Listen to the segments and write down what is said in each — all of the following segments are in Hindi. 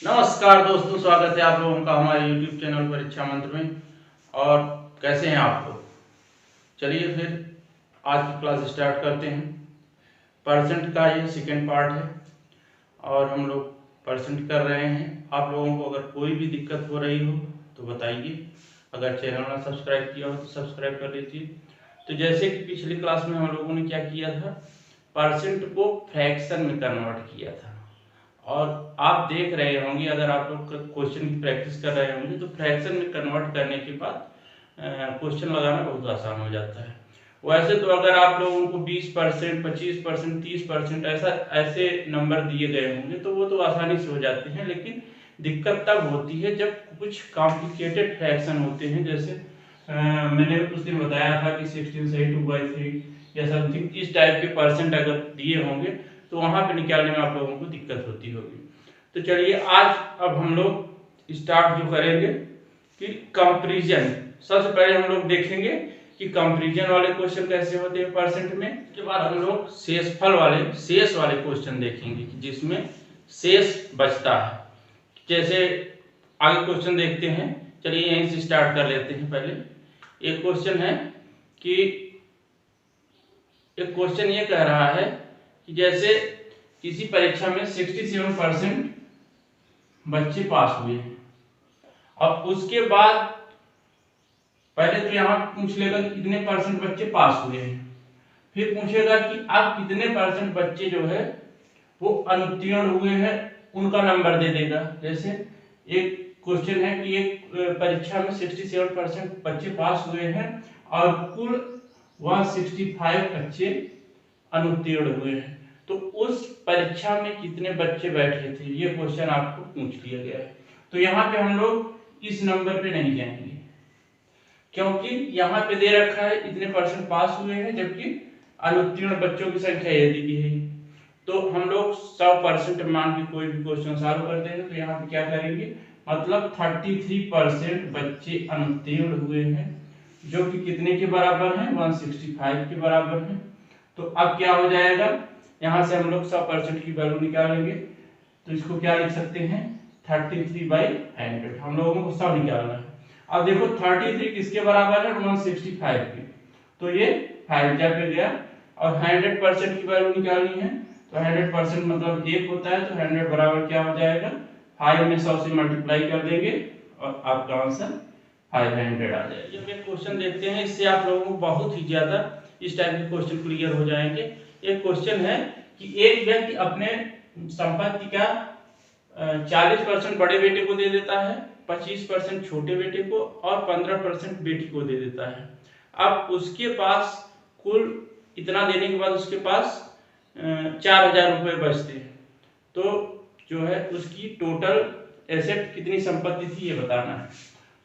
नमस्कार दोस्तों, स्वागत है आप लोगों का हमारे YouTube चैनल परीक्षा मंत्र में। और कैसे हैं आप लोग? चलिए फिर आज की क्लास स्टार्ट करते हैं। परसेंट का ये सेकेंड पार्ट है और हम लोग परसेंट कर रहे हैं। आप लोगों को अगर कोई भी दिक्कत हो रही हो तो बताइए। अगर चैनल ना सब्सक्राइब किया हो तो सब्सक्राइब कर लीजिए। तो जैसे कि पिछली क्लास में हम लोगों ने क्या किया था, परसेंट को फ्रैक्शन में कन्वर्ट किया था। और आप देख रहे होंगे, अगर आप लोग क्वेश्चन की प्रैक्टिस कर रहे होंगे तो फ्रैक्शन में कन्वर्ट करने के बाद क्वेश्चन लगाना बहुत आसान हो जाता है। वैसे तो अगर आप लोगों को 20%, 25%, 30% ऐसे नंबर दिए गए होंगे तो वो तो आसानी से हो जाते हैं, लेकिन दिक्कत तब होती है जब कुछ कॉम्प्लिकेटेड फ्रैक्शन होते हैं। जैसे मैंने उस दिन बताया था कि 16 से 2/3 या समथिंग इस टाइप के परसेंट अगर दिए होंगे तो वहां पे निकालने में आप लोगों को दिक्कत होती होगी। तो चलिए आज अब हम लोग स्टार्ट जो करेंगे कि कंपैरिजन। सबसे पहले हम लोग देखेंगे कि कंपैरिजन वाले क्वेश्चन कैसे होते हैं परसेंट में। उसके बाद हम लोग शेष वाले क्वेश्चन देखेंगे कि जिसमें शेष बचता है। जैसे आगे क्वेश्चन देखते हैं। चलिए यहीं से स्टार्ट कर लेते हैं। पहले एक क्वेश्चन है कि एक क्वेश्चन ये कह रहा है कि जैसे किसी परीक्षा में 67% बच्चे पास हुए हैं। अब उसके बाद पहले तो यहाँ पूछ लेगा कि कितने परसेंट बच्चे पास हुए हैं, फिर पूछेगा कि अब कितने परसेंट बच्चे जो है वो अनुत्तीर्ण हुए हैं, उनका नंबर दे देगा। जैसे एक क्वेश्चन है कि एक परीक्षा में 67% बच्चे पास हुए हैं और कुल 165 बच्चे अनुत्तीर्ण हुए हैं, तो उस परीक्षा में कितने बच्चे बैठे थे, ये क्वेश्चन आपको पूछ लिया गया है। तो यहाँ पे हम लोग इस नंबर पे नहीं जाएंगे, क्योंकि यहाँ पे दे रखा है इतने परसेंट पास हुए हैं, जबकि अनुत्तीर्ण बच्चों की संख्या ये दी है। तो हम लोग 100% मान के कोई भी क्वेश्चन सॉल्व कर देंगे। तो यहाँ पे क्या करेंगे, मतलब 33% बच्चे अनुत्तीर्ण हुए हैं, जो कि कितने के बराबर है, 165 के बराबर है। तो अब क्या हो जाएगा, यहाँ से हम लोग 100% की वैल्यू निकालेंगे। तो इसको क्या लिख सकते हैं, 33/100। हम लोगों को 100 निकालना है। अब देखो 33 किसके बराबर है, 165 के। तो ये 5 पे गया और 100% की वैल्यू निकालनी है। तो 100% मतलब 1 होता है, तो 100 बराबर क्या हो जाएगा, 5 में 100 से मल्टीप्लाई कर देंगे और आपका आंसर 500 आ जाएगा। जब एक क्वेश्चन देखते हैं, इससे आप लोगों को बहुत ही ज्यादा इस टाइप के क्वेश्चन क्लियर हो जाएंगे। एक क्वेश्चन है कि एक व्यक्ति अपने संपत्ति का 40% बड़े बेटे को दे देता है, 25% छोटे बेटे को और 15% बेटी को दे देता है। अब उसके पास कुल इतना देने के बाद उसके पास 4,000 रुपये बचते हैं। तो जो है उसकी टोटल एसेट कितनी संपत्ति थी, ये बताना है।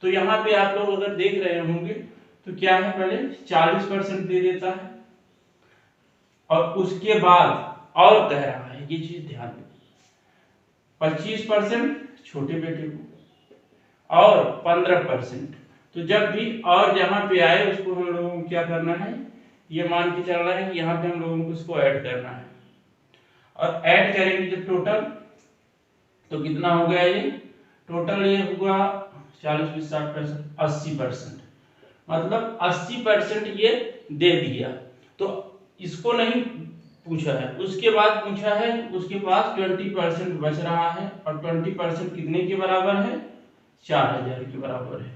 तो यहाँ पे आप लोग अगर देख रहे होंगे तो क्या है, पहले 40% दे देता है और उसके बाद और कह रहा है, ये चीज ध्यान दें, 25% छोटे बेटे को और 15%। तो जब भी और जहां पे आए उसको हम लोगों को क्या करना है, ये मान के चलना है कि यहाँ पे हम लोगों को इसको ऐड करना है। और ऐड करेंगे जब टोटल, तो कितना हो गया, ये टोटल ये हुआ 40, 20, 60, 65, 80%। मतलब 80% ये दे दिया। तो इसको नहीं पूछा है, उसके बाद पूछा है उसके पास 20% बच रहा है और 20% कितने के बराबर है, 4,000 के बराबर है।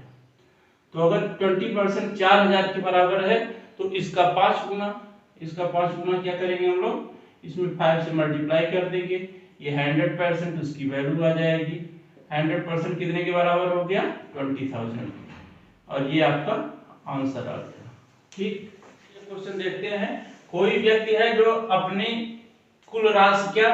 तो अगर 20% 4,000 के बराबर है तो इसका 5 गुना, क्या करेंगे हम लोग, इसमें 5 से मल्टीप्लाई कर देंगे, ये 100% उसकी वैल्यू आ जाएगी। 100% कितने के बराबर हो गया, 20,000, और ये आपका आंसर आ गया। ठीक, क्वेश्चन देखते हैं। कोई व्यक्ति है जो अपनी कुल राशि का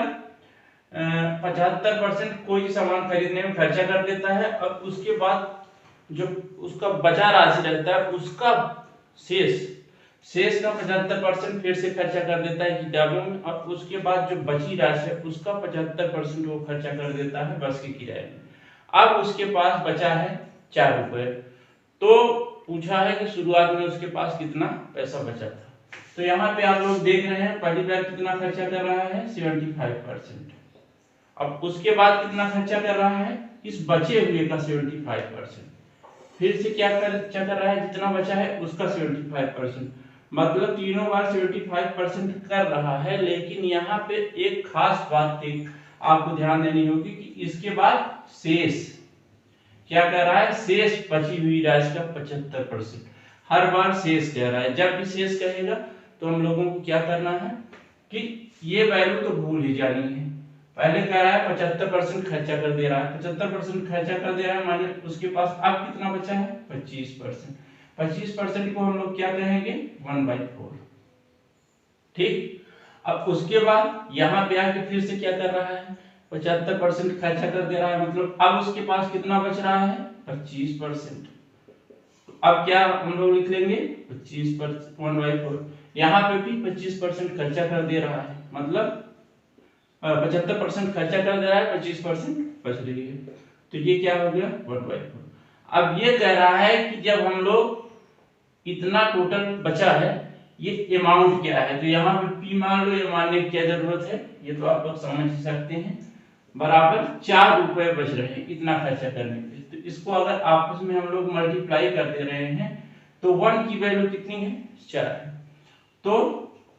75% कोई सामान खरीदने में खर्चा कर देता है और उसके बाद जो उसका बचा राशि रहता है उसका शेष का 75% फिर से खर्चा कर देता है किताबों में, और उसके बाद जो बची राशि है उसका 75% वो खर्चा कर देता है बस के किराए में। अब उसके पास बचा है 4 रुपए। तो पूछा है कि शुरुआत में उसके पास कितना पैसा बचा था। तो यहाँ पे आप लोग देख रहे हैं, पहली बार कितना खर्चा कर रहा है, 75%। अब उसके बाद कितना खर्चा कर रहा है, इस बचे हुए का 75%। फिर से क्या खर्चा कर रहा है, जितना बचा है उसका 75%, मतलब तीनों बार 75% कर रहा है। लेकिन यहाँ पे एक खास बात आपको ध्यान देनी होगी कि इसके बाद शेष क्या कर रहा है, शेष बची हुई राशि का 75%। हर बार शेष कह रहा है, जब भी शेष कहेगा तो हम लोगों को क्या करना है कि ये वैल्यू तो भूल ही जानी है। पहले कह रहा है 75% खर्चा कर दे रहा है, 75% खर्चा कर दे रहा है, माने उसके पास अब कितना बचा है, 25%। 25% को हम लोग क्या कहेंगे, 1/4। ठीक। अब उसके बाद यहाँ पे आके फिर से क्या कर रहा है, 75% खर्चा कर दे रहा है, मतलब अब उसके पास कितना बच रहा है, 25%। अब क्या हम लोग लिख लेंगे, 25%, 1/4। यहाँ पे भी 25% खर्चा कर दे रहा है, मतलब 75% खर्चा कर दे रहा है, 25% बच रही है, तो ये क्या हो गया, 1/4। अब ये कह रहा है कि जब हम लोग इतना टोटल बचा है, ये अमाउंट क्या है, तो यहाँ पे पी मान लो, ये मानने की क्या जरूरत है, ये तो आप लोग समझ ही सकते हैं, बराबर 4 रुपए बच रहे हैं इतना खर्चा करने पे। तो इसको अगर आपस में हम लोग मल्टीप्लाई कर दे रहे हैं तो 1 की वैल्यू कितनी है, 4 है। तो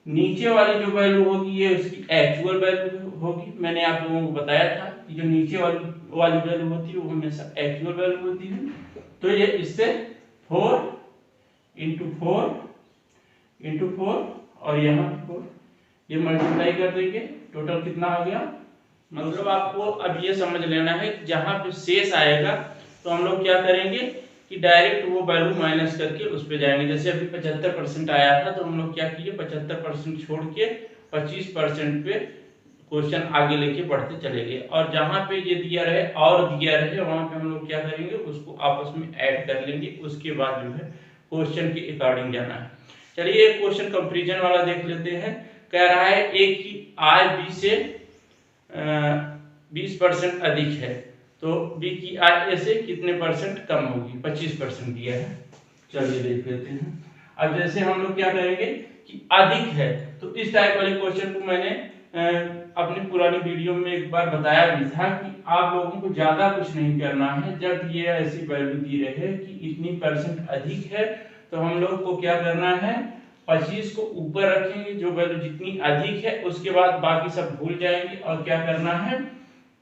नीचे वाली जो वैल्यू होगी ये उसकी एक्चुअल वैल्यू होगी। मैंने आप लोगों को बताया था कि जो नीचे वाली वैल्यू होती है वो हमेशा एक्चुअल वैल्यू होती है। तो ये इससे 4 × 4 और यहाँ 4 ये मल्टीप्लाई कर देंगे, टोटल कितना आ गया। मतलब आपको अब ये समझ लेना है कि जहाँ पे शेष आएगा तो हम लोग क्या करेंगे कि डायरेक्ट वो वैल्यू माइनस करके उस पे जाएंगे। जैसे अभी 75% आया था तो हम लोग क्या किए, 75% छोड़ के 25% पे क्वेश्चन आगे लेके बढ़ते चले गए, और जहाँ पे ये दिया रहे और दिया रहे वहां पे हम लोग क्या करेंगे, उसको आपस में ऐड कर लेंगे। उसके बाद जो है क्वेश्चन के अकॉर्डिंग जाना है। चलिए एक क्वेश्चन कंपैरिजन वाला देख लेते हैं। कह रहा है ए की आय बी से 20% अधिक है, तो बी की आय ए से कितने परसेंट कम होगी, 25% दिया है। चलिए देख लेते हैं। अब जैसे हम लोग क्या करेंगे कि अधिक है, तो इस टाइप वाले क्वेश्चन को मैंने अपनी पुरानी वीडियो में एक बार बताया भी था कि आप लोगों को ज्यादा कुछ नहीं करना है। जब ये ऐसी वैल्यू दी रहे कि इतनी परसेंट अधिक है तो हम लोग को क्या करना है, 25 को ऊपर रखेंगे, जो वैल्यू जितनी अधिक है, उसके बाद बाकी सब भूल जाएंगे, और क्या करना है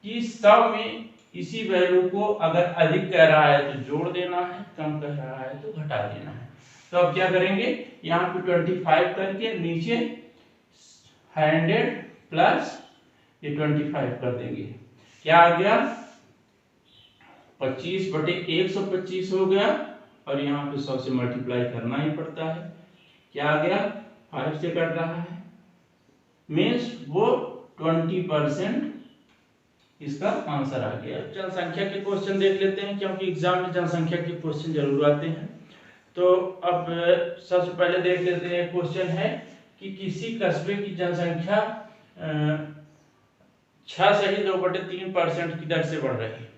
कि सब में इसी वैल्यू को अगर अधिक कह रहा है तो जोड़ देना है, कम कह रहा है तो घटा देना है। तो अब क्या करेंगे, यहाँ पे 25 करके नीचे 100 प्लस ये 25 कर देंगे, क्या आ गया 25/125 हो गया, और यहाँ पे 100 से मल्टीप्लाई करना ही पड़ता है। क्या आ गया, 5 से कट रहा है, मीन्स वो 20% इसका आंसर आ गया। जनसंख्या के क्वेश्चन देख लेते हैं, क्योंकि एग्जाम में जनसंख्या के क्वेश्चन जरूर आते हैं। तो अब सबसे पहले देख लेते हैं, क्वेश्चन है कि किसी कस्बे की जनसंख्या 6.2/3% की दर से बढ़ रही है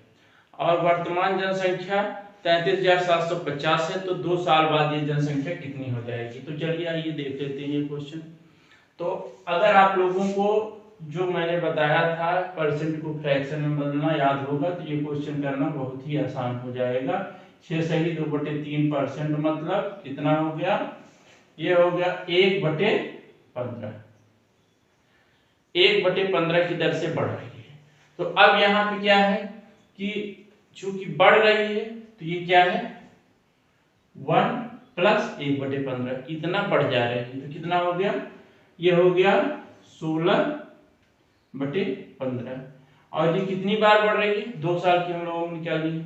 और वर्तमान जनसंख्या 33,750 है, तो 2 साल बाद ये जनसंख्या कितनी हो जाएगी। तो चलिए आइए देख लेते हैं ये क्वेश्चन। तो अगर आप लोगों को जो मैंने बताया था परसेंट को फ्रैक्शन में बदलना याद होगा तो ये क्वेश्चन करना बहुत ही आसान हो जाएगा। 6.2/3% मतलब कितना हो गया, ये हो गया 1/15। 1/15 की दर से बढ़ रही है। तो अब यहाँ पे क्या है कि चूंकि बढ़ रही है तो ये क्या है 1 + 1/15, इतना बढ़ जा रही है, तो कितना हो गया, ये हो गया 16/15। और ये कितनी बार बढ़ रही है, 2 साल की हम लोगों ने निकाली है,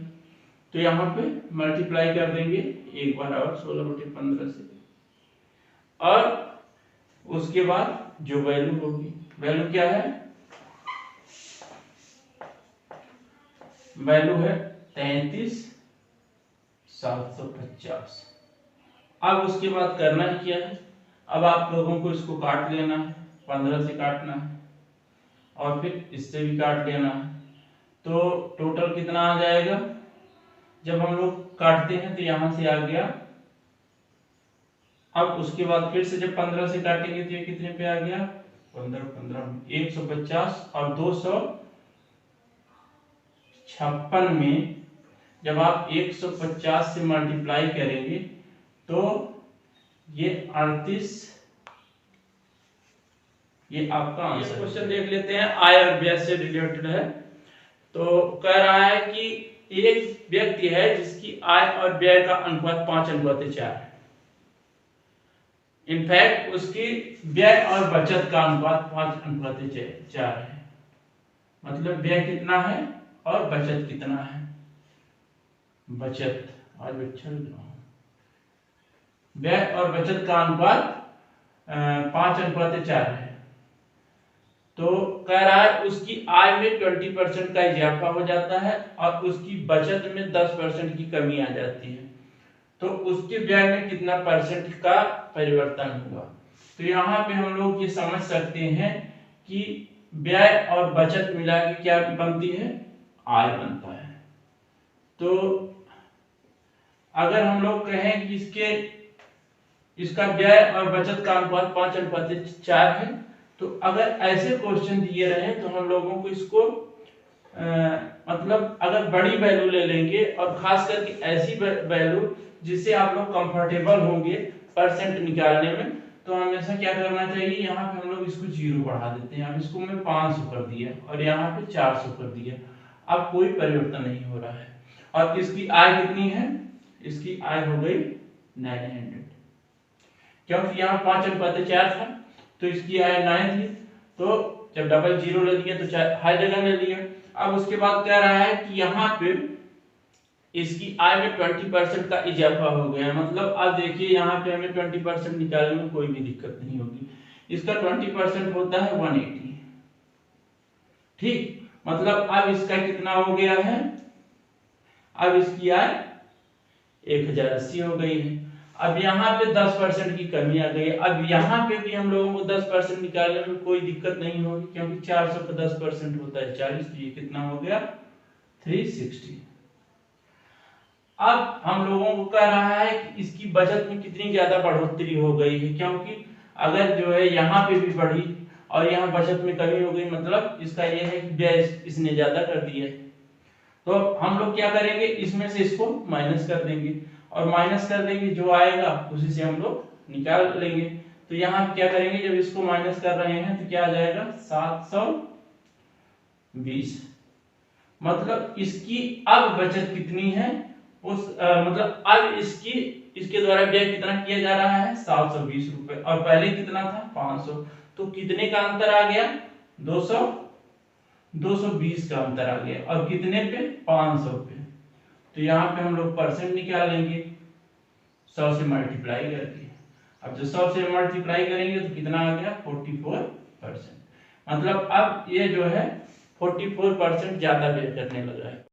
तो यहाँ पे मल्टीप्लाई कर देंगे एक बार और 16/15 से, और उसके बाद जो वैल्यू होगी, वैल्यू क्या है, वैल्यू है 33,750। अब उसके बाद करना ही क्या है, अब आप लोगों को इसको काट लेना है, 15 से काटना है और फिर इससे भी काट लेना है, तो टोटल कितना आ जाएगा। जब हम लोग काटते हैं तो यहां से आ गया, अब उसके बाद फिर से जब 15 से काटेंगे तो ये कितने पे आ गया, 15 150 और 200 56 में जब आप 150 से मल्टीप्लाई करेंगे तो ये 38, ये आपका आंसर। ये क्वेश्चन देख लेते हैं, आय और व्यय से रिलेटेड है। तो कह रहा है कि एक व्यक्ति है जिसकी आय और व्यय का अनुपात 5:4 है। इनफैक्ट उसकी व्यय और बचत का अनुपात 5:4 है। मतलब व्यय कितना है और बचत कितना है। बचत और व्यय और बचत का अनुपात 5:4 है। तो कह रहा है उसकी आय में 20% का इजाफा हो जाता है और उसकी बचत में 10% की कमी आ जाती है। तो उसके व्यय में कितना परसेंट का परिवर्तन हुआ। तो यहाँ पे हम लोग ये समझ सकते हैं कि व्यय और बचत मिला के क्या बनती है, आय बनता है। तो अगर हम लोग कहें कि इसका व्यय और बचत का अनुपात 5:4 है, तो अगर ऐसे क्वेश्चन दिए रहे तो हम लोगों को इसको मतलब अगर बड़ी वैल्यू ले लेंगे और खास करके ऐसी वैल्यू जिससे आप लोग कंफर्टेबल होंगे परसेंट निकालने में, तो हमेशा क्या करना चाहिए, यहाँ पे हम लोग इसको 0 बढ़ा देते हैं। अब इसको मैं 500 कर दिया और यहाँ पे 400 कर दिया। अब कोई परिवर्तन नहीं हो रहा है। और इसकी आय कितनी है, इसकी आय हो गई 900, क्योंकि यहाँ 5:4 था तो इसकी आय 9 थी। तो जब डबल 0 ले लिया तो हर जगह ले लिया। अब उसके बाद कह रहा है कि यहाँ पे इसकी आय में 20% का इजाफा हो गया। मतलब अब देखिए यहाँ पे हमें 20% निकालने में कोई भी दिक्कत नहीं होगी। इसका 20% होता है 180। ठीक, मतलब अब इसका कितना हो गया है, अब इसकी आय 1080 हो गई है। अब यहाँ पे 10% की कमी आ गई। अब यहाँ पे भी हम लोगों को 10% निकालने में कोई दिक्कत नहीं होगी, क्योंकि 400 का 10% होता है 40। तो ये कितना हो गया, 360। अब हम लोगों को कह रहा है कि इसकी बचत में कितनी ज्यादा बढ़ोतरी हो गई है, क्योंकि अगर जो है यहाँ पे भी बढ़ी और यहाँ बचत में कमी हो गई, मतलब इसका ये है कि व्यय इसने ज्यादा कर दिया है। तो हम लोग क्या करेंगे, इसमें से इसको माइनस कर देंगे और माइनस कर देंगे, जो आएगा उसी से हम लोग निकाल लेंगे। तो यहाँ क्या करेंगे, जब इसको माइनस कर रहे हैं तो क्या आ जाएगा, 720। मतलब इसकी अब बचत कितनी है, मतलब अब इसके द्वारा व्यय कितना किया जा रहा है, 720 रुपए, और पहले कितना था, 500। तो कितने का अंतर आ गया, 220 का अंतर आ गया। और कितने पे, 500 पे। तो यहाँ पे हम लोग परसेंट निकालेंगे 100 से मल्टीप्लाई करके। अब जो 100 से मल्टीप्लाई करेंगे तो कितना आ गया, 44%। मतलब अब ये जो है 44% ज्यादा व्यय करने लगा है।